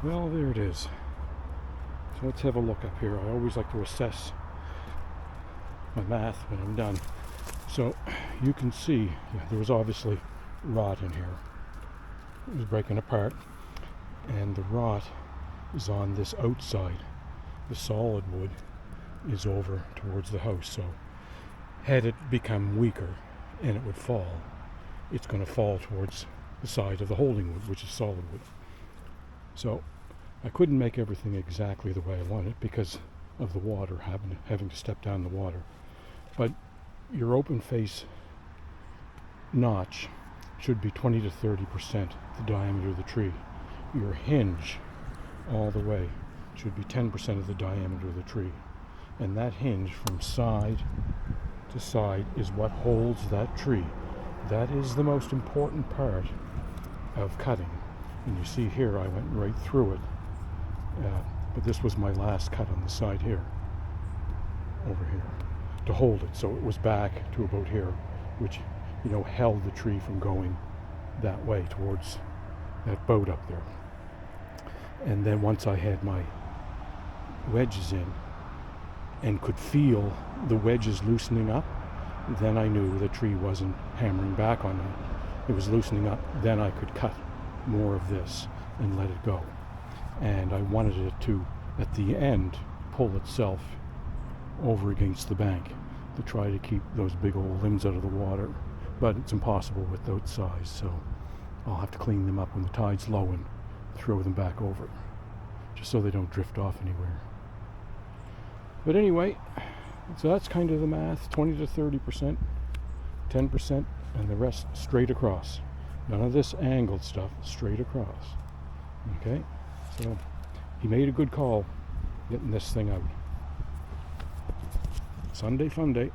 Well, there it is. So let's have a look up here. I always like to assess my math when I'm done. So you can see there was obviously rot in here. It was breaking apart, and the rot is on this outside. The solid wood is over towards the house. So had it become weaker and it would fall, it's going to fall towards the side of the holding wood, which is solid wood. So I couldn't make everything exactly the way I wanted because of the water, having to step down the water. But your open face notch should be 20 to 30% the diameter of the tree. Your hinge all the way should be 10% of the diameter of the tree. And that hinge from side to side is what holds that tree. That is the most important part of cutting. And you see here I went right through it But this was my last cut on the side here, over here, to hold it. So it was back to about here, which, held the tree from going that way towards that boat up there. And then once I had my wedges in and could feel the wedges loosening up, then I knew the tree wasn't hammering back on me. It was loosening up. Then I could cut more of this and let it go. And I wanted it to, at the end, pull itself over against the bank to try to keep those big old limbs out of the water. But it's impossible with those size, so I'll have to clean them up when the tide's low and throw them back over, just so they don't drift off anywhere. But anyway, so that's kind of the math, 20 to 30%, 10%, and the rest straight across. None of this angled stuff, straight across. Okay, so he made a good call getting this thing out. Sunday fun day.